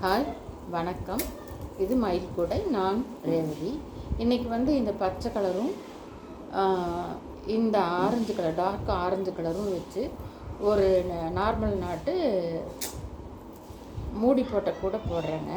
Hi, வணக்கம். இது மயில் கூடை. நான் ரேவதி. இன்றைக்கி இந்த பச்சை கலரும் இந்த ஆரஞ்சு கலர், டார்க் ஆரஞ்சு கலரும் வச்சு ஒரு நார்மல் நாட்டு மூடி போட்ட கூட போடுறேங்க.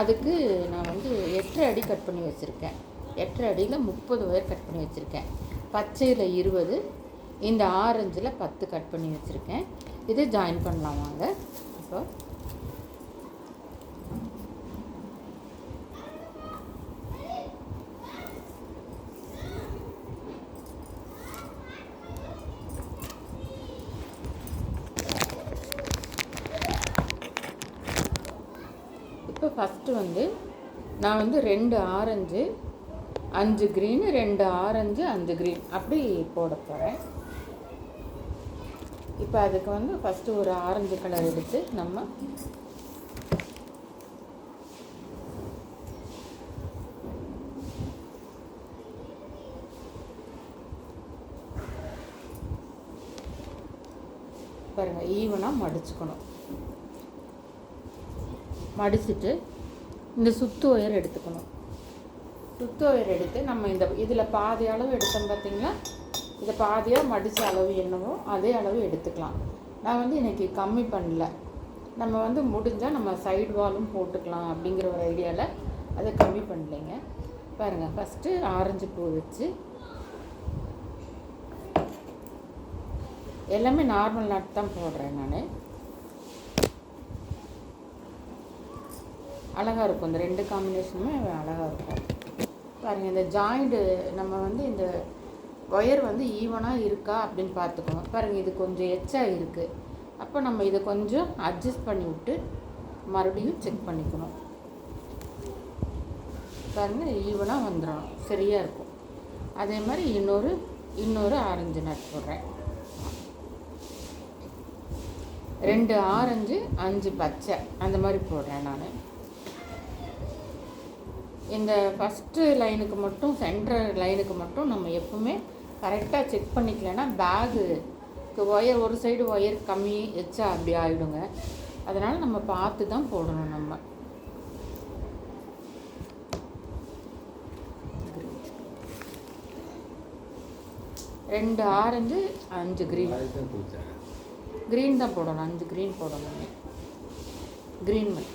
அதுக்கு நான் 8 அடி கட் பண்ணி வச்சுருக்கேன். 8 அடியில் 30 ஒயர் கட் பண்ணி வச்சுருக்கேன். பச்சையில் 20, இந்த ஆரஞ்சில் 10 கட் பண்ணி வச்சுருக்கேன். இது ஜாயின் பண்ணலாம் வாங்க. இப்போ ஃபஸ்ட்டு நான் 2 ஆரஞ்சு 5 க்ரீனு, 2 ஆரஞ்சு 5 க்ரீன் அப்படி போட போகிறேன். இப்போ அதுக்கு ஃபஸ்ட்டு ஒரு ஆரஞ்சு கலர் எடுத்து நம்ம பாருங்கள் ஈவனாக மடிச்சுக்கணும். மடிச்சுட்டு இந்த சுத்து ஒயர் எடுத்துக்கணும். சுத்து ஒயர் எடுத்து நம்ம இதில் பாதி அளவு எடுத்தோம் பார்த்திங்களா, இதை பாதியாக மடித்த அளவு என்னவோ அதே அளவு எடுத்துக்கலாம். நான் இன்றைக்கி கம்மி பண்ணல. நம்ம முடிஞ்சால் நம்ம சைடு வாலும் போட்டுக்கலாம் அப்படிங்கிற ஒரு ஐடியாவில் அதை கம்மி பண்ணலைங்க. பாருங்கள், ஃபஸ்ட்டு ஆரஞ்சு பூ வச்சு எல்லாமே நார்மல் நாட் தான் போடுறேன் நான். அழகாக இருக்கும். இந்த 2 காம்பினேஷனுமே அழகாக இருக்கும். பாருங்கள், இந்த ஜாயிண்ட்டு நம்ம இந்த ஒயர் ஈவனாக இருக்கா அப்படின்னு பார்த்துக்கணும். பாருங்கள், இது கொஞ்சம் எச்சா இருக்குது. அப்போ நம்ம இதை கொஞ்சம் அட்ஜஸ்ட் பண்ணி விட்டு மறுபடியும் செக் பண்ணிக்கணும். பாருங்கள், ஈவனாக வந்துடணும், சரியாக இருக்கும். அதே மாதிரி இன்னொரு ஆரஞ்சு நட் போடுறேன். 2 ஆரஞ்சு 5 பச்சை அந்த மாதிரி போடுறேன் நான். இந்த ஃபஸ்ட்டு லைனுக்கு மட்டும், சென்டர் லைனுக்கு மட்டும் நம்ம எப்பவுமே கரெக்டாக செக் பண்ணிக்கலன்னா பேகுக்கு ஒயர் ஒரு சைடு ஒயர் கம்மி எச்சா அப்படி ஆகிடுங்க. அதனால் நம்ம பார்த்து தான் போடணும். நம்ம ரெண்டு ஆரஞ்சு 5 க்ரீன் தான் போடணும். 5 க்ரீன் போடணும். க்ரீன் மட்டும்.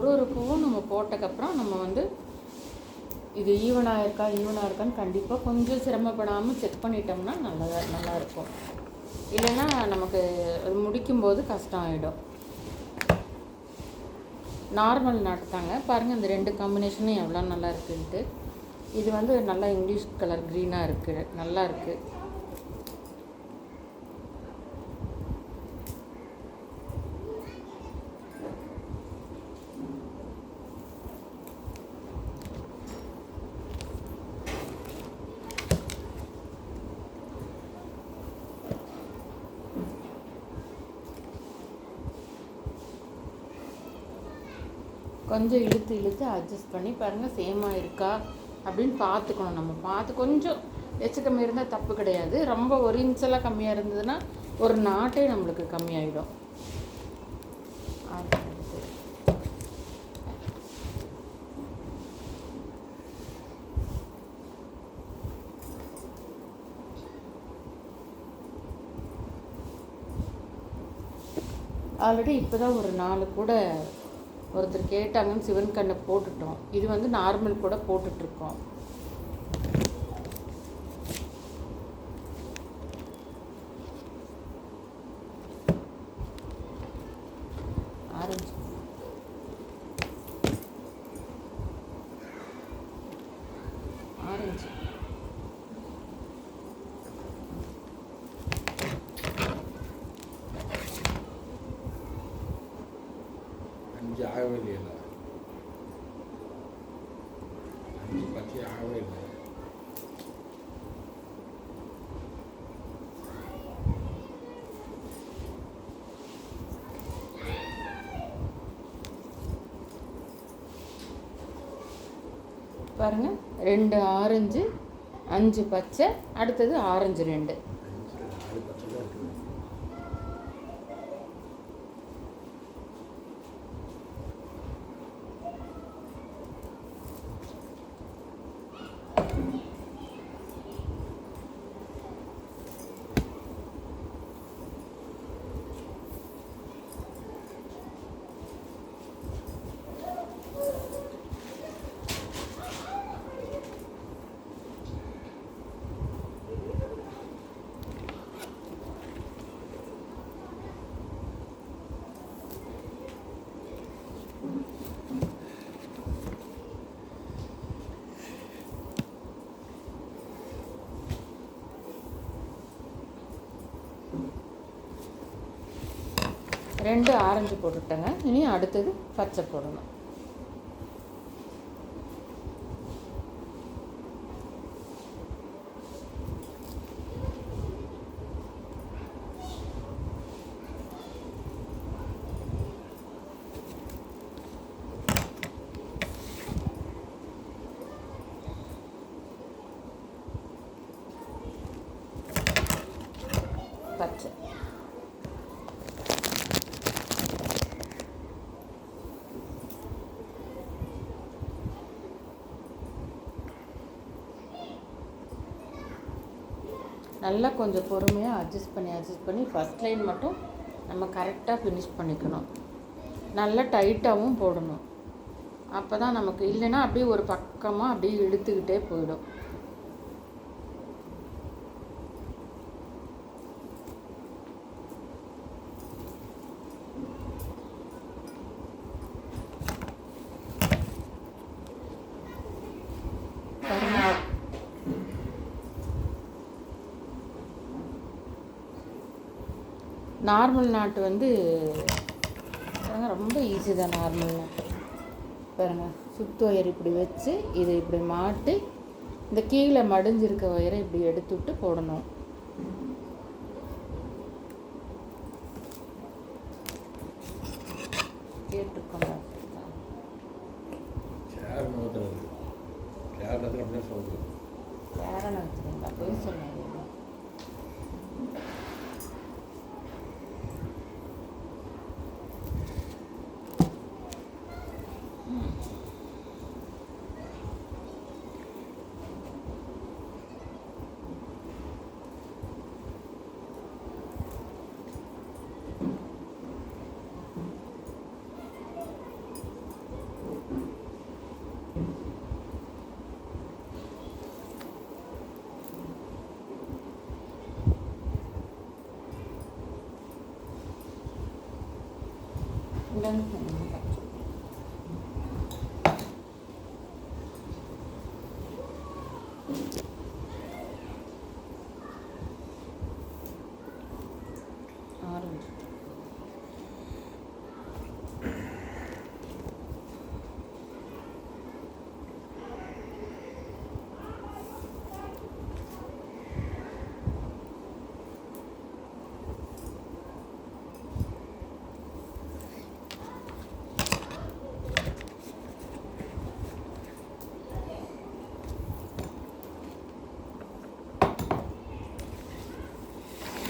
ஒரு பூவும் நம்ம போட்டக்கப்புறம் நம்ம இது ஈவனாக இருக்கான்னு கண்டிப்பாக கொஞ்சம் சிரமப்படாமல் செக் பண்ணிட்டோம்னா நல்லா இருக்கும். இல்லைன்னா நமக்கு அது முடிக்கும்போது கஷ்டம் ஆகிடும். நார்மல் நாட்டு தாங்க. பாருங்கள், இந்த 2 காம்பினேஷனும் எவ்வளோ நல்லா இருக்குன்ட்டு. இது நல்லா இங்கிலீஷ் கலர் க்ரீனாக இருக்குது, நல்லா இருக்குது. கொஞ்சம் இழுத்து அட்ஜஸ்ட் பண்ணி பாருங்கள், சேமாக இருக்கா அப்படின்னு பார்த்துக்கணும். நம்ம பார்த்து கொஞ்சம் எச்சு கம்மி இருந்தால் தப்பு கிடையாது. ரொம்ப 1 இன்ச்செல்லாம் கம்மியாக இருந்ததுன்னா ஒரு நாட்டே நம்மளுக்கு கம்மியாயிடும். ஆல்ரெடி இப்போ தான் ஒரு 4 கூட ஒருத்தர் கேட்டாங்கன்னு சிவன் கண்ணை போட்டுட்டோம். இது நார்மல் கூட போட்டுட்ருக்கோம். ஆரஞ்சு ஆரஞ்சு 5 ஆகவே இல்லையில, 5 10 ஆகவே இல்லை. பாருங்கள், 2 ஆரஞ்சு, 5 பச்சை, அடுத்தது ஆரஞ்சு 2. ரெண்டு ஆரஞ்சு போட்டுட்டேங்க. இனி அடுத்தது பச்சை போடணும். பச்சை நல்லா கொஞ்சம் பொறுமையாக அட்ஜஸ்ட் பண்ணி ஃபஸ்ட் லைன் மட்டும் நம்ம கரெக்டாக ஃபினிஷ் பண்ணிக்கணும். நல்லா டைட்டாகவும் போடணும். அப்போ தான் நமக்கு, இல்லைன்னா அப்படியே ஒரு பக்கமாக அப்படியே இழுத்துக்கிட்டே போயிடும். நார்மல் நாட்டு வந்து ரொம்ப ஈஸி தான். நார்மல் நாட்டு பாருங்கள், சுத்து ஒயர் இப்படி வச்சு இதை இப்படி மாட்டி இந்த கீழே மடிஞ்சிருக்க ஒயரை இப்படி எடுத்து விட்டு போடணும். கேட்டுக்கோங்க. கேரளா வச்சுருங்களா? போய் சொன்னாங்க. ஆரஞ்சு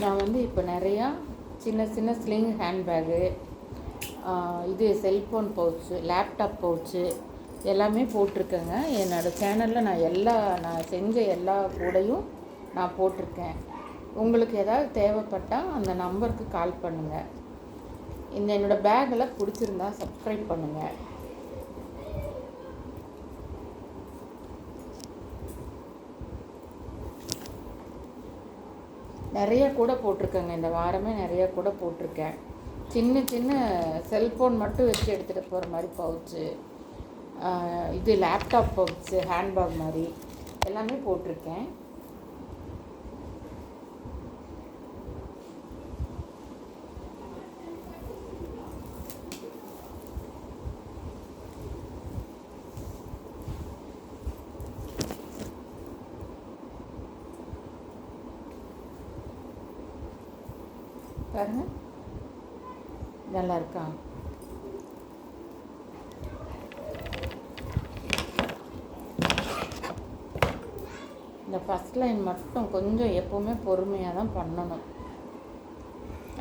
நான் வந்து இப்போ நிறையா சின்ன சின்ன ஸ்லிங் ஹேண்ட்பேகு, இது செல்ஃபோன் பவுச்சு, லேப்டாப் பவுச்சு எல்லாமே போட்டிருக்கேங்க. என்னோடய சேனலில் நான் செஞ்ச எல்லா கூடையும் நான் போட்டிருக்கேன். உங்களுக்கு ஏதாவது தேவைப்பட்டால் அந்த நம்பருக்கு கால் பண்ணுங்கள். என்னோடய பேக்கெல்லாம் பிடிச்சிருந்தா சப்ஸ்கிரைப் பண்ணுங்கள். நிறைய கூட போட்டிருக்கேங்க. இந்த வாரமே நிறைய கூட போட்டிருக்கேன். சின்ன சின்ன செல்ஃபோன் மட்டும் வச்சு எடுத்துகிட்டு போகிற மாதிரி பவுச்சு, இது லேப்டாப் பவுச்சு, ஹேண்ட்பேக் மாதிரி எல்லாமே போட்டிருக்கேன். பாருங்க, நல்லா இருக்கா? இந்த ஃபஸ்ட் லைன் மட்டும் கொஞ்சம் எப்போவுமே பொறுமையாக தான் பண்ணணும்.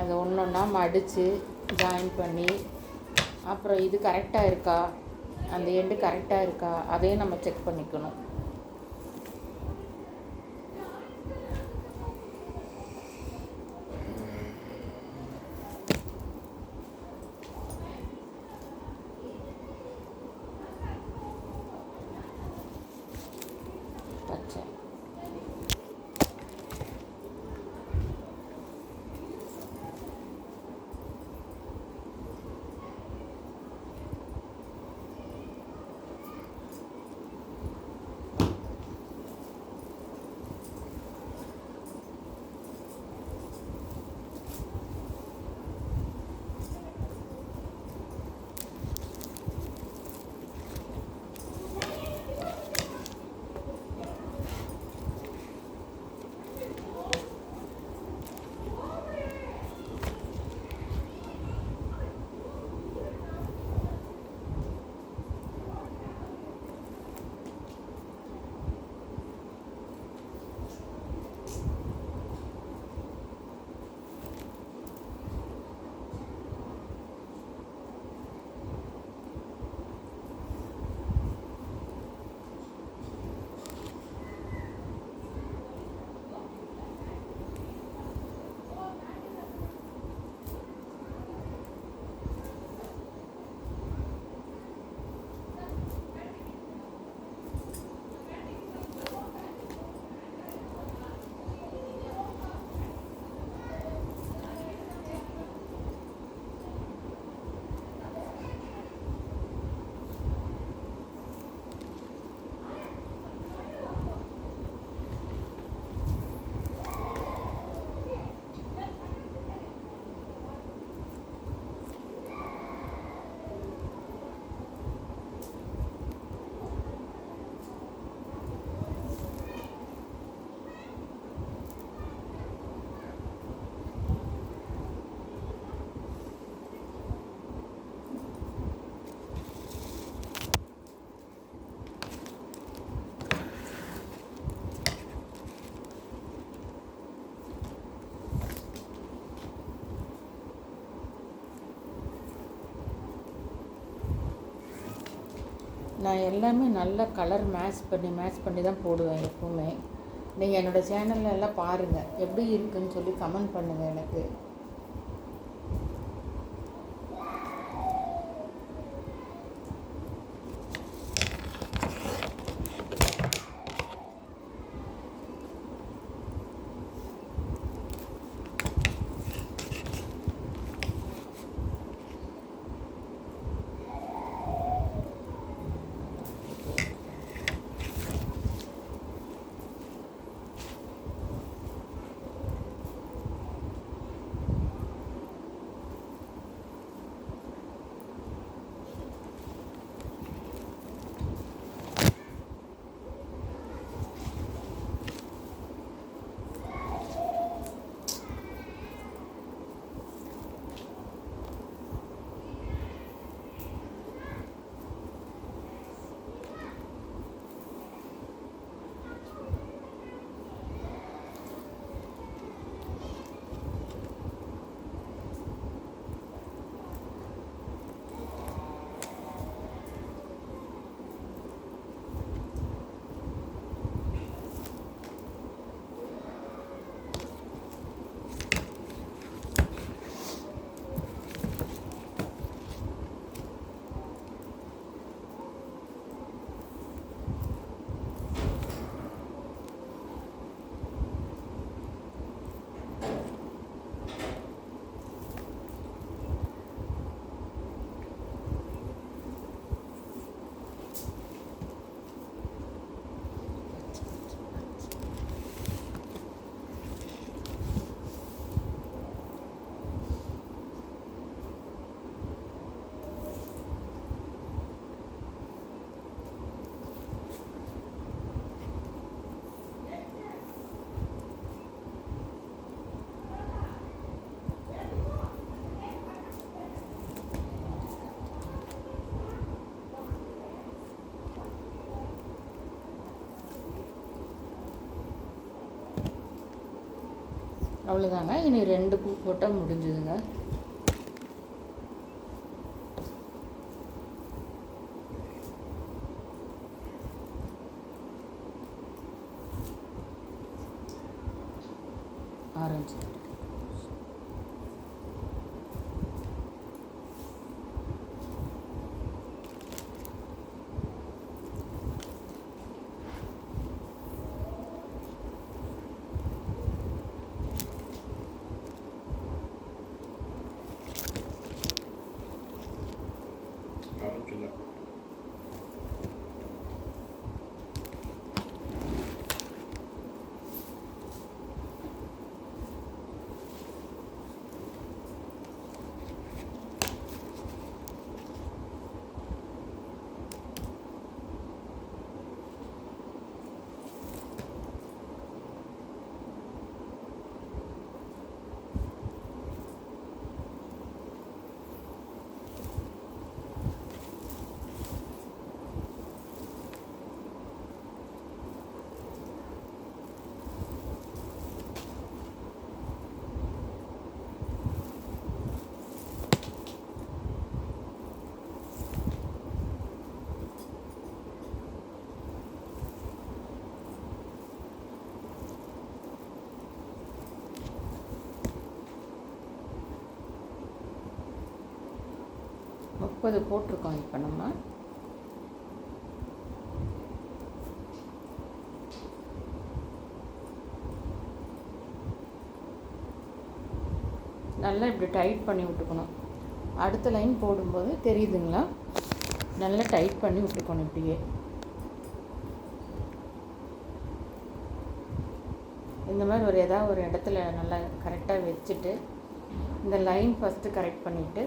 அதை ஒன்று ஒன்றா மடித்து ஜாயின் பண்ணி, அப்புறம் இது கரெக்டாக இருக்கா, அந்த எண்டு கரெக்டாக இருக்கா, அதையும் நம்ம செக் பண்ணிக்கணும். பச்சை நான் எல்லாமே நல்ல கலர் மேட்ச் பண்ணி தான் போடுவேன் எப்போவுமே. நீங்கள் என்னோடய சேனலில் எல்லாம் பாருங்கள், எப்படி இருக்குன்னு சொல்லி கமெண்ட் பண்ணுங்கள் எனக்கு. அவ்வளோதாங்க. இனி 2 பூ போட்டால் முடிஞ்சுதுங்க. ஆரஞ்சு ஆரம்பிச்சுல. முப்பது போட்டிருக்கோம். இப்போ நம்ம நல்லா இப்படி டைட் பண்ணி விட்டுக்கணும். அடுத்த லைன் போடும்போது தெரியுதுங்களா, நல்லா டைட் பண்ணி விட்டுக்கணும். இப்படியே இந்த மாதிரி ஏதாவது ஒரு இடத்துல நல்லா கரெக்டாக வச்சுட்டு இந்த லைன் ஃபஸ்ட்டு கரெக்ட் பண்ணிவிட்டு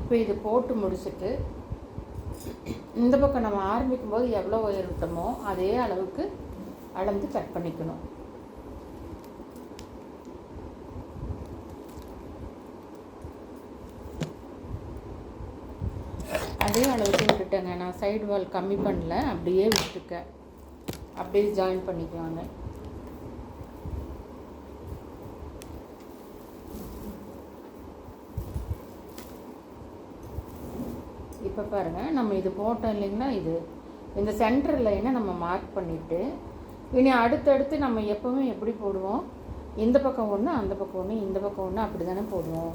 இப்போ இது போட்டு முடிச்சுட்டு இந்த பக்கம் நம்ம ஆரம்பிக்கும் போது எவ்வளோ ஒயர் விட்டோமோ அதே அளவுக்கு அளந்து கட் பண்ணிக்கணும். அதே அளவுக்கு விட்டுட்டேங்க. நான் சைடு வால் கம்மி பண்ணல, அப்படியே விட்டுக்க, அப்படியே ஜாயின் பண்ணிக்குவாங்க. இப்போ பாருங்கள், நம்ம இது போட்டோம் இல்லைங்களா, இந்த சென்டர் லைனை நம்ம மார்க் பண்ணிவிட்டு இனி அடுத்தடுத்து நம்ம எப்போவுமே எப்படி போடுவோம், இந்த பக்கம் ஒன்று அந்த பக்கம் ஒன்று இந்த பக்கம் ஒன்று அப்படி தானே போடுவோம்.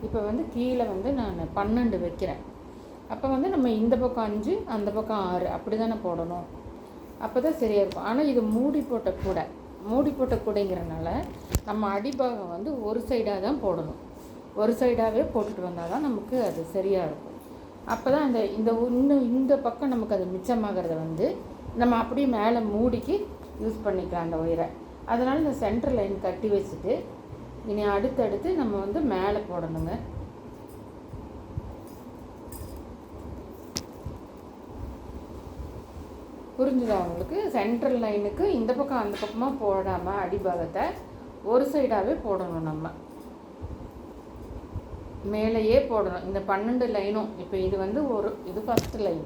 இப்போ கீழே நான் 12 வைக்கிறேன். அப்போ நம்ம இந்த பக்கம் 5 அந்த பக்கம் 6 அப்படி தானே போடணும். அப்போ தான் சரியாக இருக்கும். ஆனால் இது மூடி போட்ட கூடைங்கிறனால நம்ம அடிபாகம் ஒரு சைடாக தான் போடணும். ஒரு சைடாகவே போட்டுட்டு வந்தால் தான் நமக்கு அது சரியாக இருக்கும். அப்போ தான் இந்த பக்கம் நமக்கு அது மிச்சமாகிறத நம்ம அப்படியே மேலே மூடிக்கு யூஸ் பண்ணிக்கலாம் அந்த ஒயரை. அதனால் இந்த சென்டர் லைன் கட்டி வச்சுட்டு இனி அடுத்தடுத்து நம்ம மேலே போடணுங்க. புரிஞ்சுதா உங்களுக்கு? சென்ட்ரல் லைனுக்கு இந்த பக்கம் அந்த பக்கமாக போடாமல் அடிபாகத்தை ஒரு சைடாகவே போடணும். நம்ம மேலேயே போடணும். இந்த 12 லைனும் இப்போ இது ஃபஸ்ட்டு லைன்,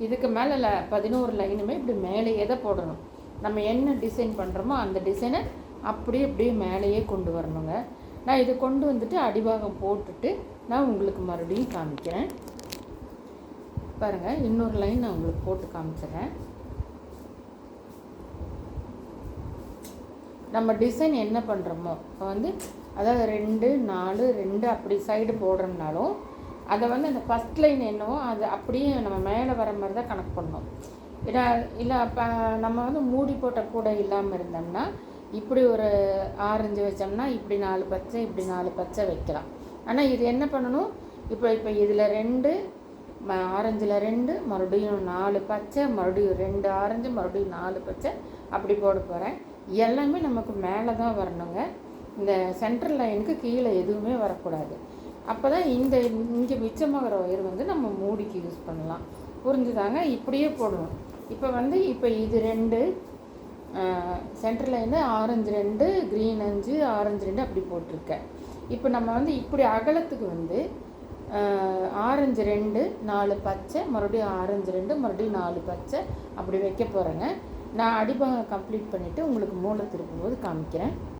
இதுக்கு மேலே 11 லைனுமே இப்படி மேலேயே தான் போடணும். நம்ம என்ன டிசைன் பண்ணுறோமோ அந்த டிசைனை அப்படியே மேலேயே கொண்டு வரணுங்க. நான் இது கொண்டு வந்துட்டு அடிபாகம் போட்டுட்டு நான் உங்களுக்கு மறுபடியும் காமிக்கிறேன். பாருங்கள், இன்னொரு லைன் நான் உங்களுக்கு போட்டு காமிச்சிடுறேன். நம்ம டிசைன் என்ன பண்ணுறோமோ அதாவது 2 4 2 அப்படி சைடு போடுறோம்னாலும் அதை அந்த ஃபஸ்ட் லைன் என்னவோ அது அப்படியே நம்ம மேலே வர மாதிரி தான் கணக்கு பண்ணணும். இல்லை இப்போ நம்ம மூடி போட்ட கூட இல்லாமல் இருந்தோம்னா இப்படி ஒரு ஆரஞ்சு வச்சோம்னா இப்படி 4 பச்சை இப்படி 4 பச்சை வைக்கலாம். ஆனால் இது என்ன பண்ணணும், இப்போ இதில் 2 ஆரஞ்சில் 2 மறுபடியும் 4 பச்சை மறுபடியும் 2 ஆரஞ்சு மறுபடியும் 4 பச்சை அப்படி போட போகிறேன். எல்லாமே நமக்கு மேலே தான் வரணுங்க. இந்த சென்ட்ரல் லைனுக்கு கீழே எதுவுமே வரக்கூடாது. அப்போ தான் இங்கே மிச்சமாகிற ஒயர் நம்ம மூடிக்கு யூஸ் பண்ணலாம். புரிஞ்சுதாங்க? இப்படியே போடணும். இப்போ வந்து இப்போ இது 2 centre line orange 2 green 5 orange 2 அப்படி போட்டிருக்கேன். இப்போ நம்ம வந்து இப்படி அகலத்துக்கு வந்து ஆரஞ்சு 2 4 பச்சை மறுபடியும் ஆரஞ்சு 2 மறுபடியும் 4 பச்சை அப்படி வைக்க போகிறேங்க. நான் அடிபாகம் கம்ப்ளீட் பண்ணிவிட்டு உங்களுக்கு மூலை திருப்பும்போது காமிக்கிறேன்.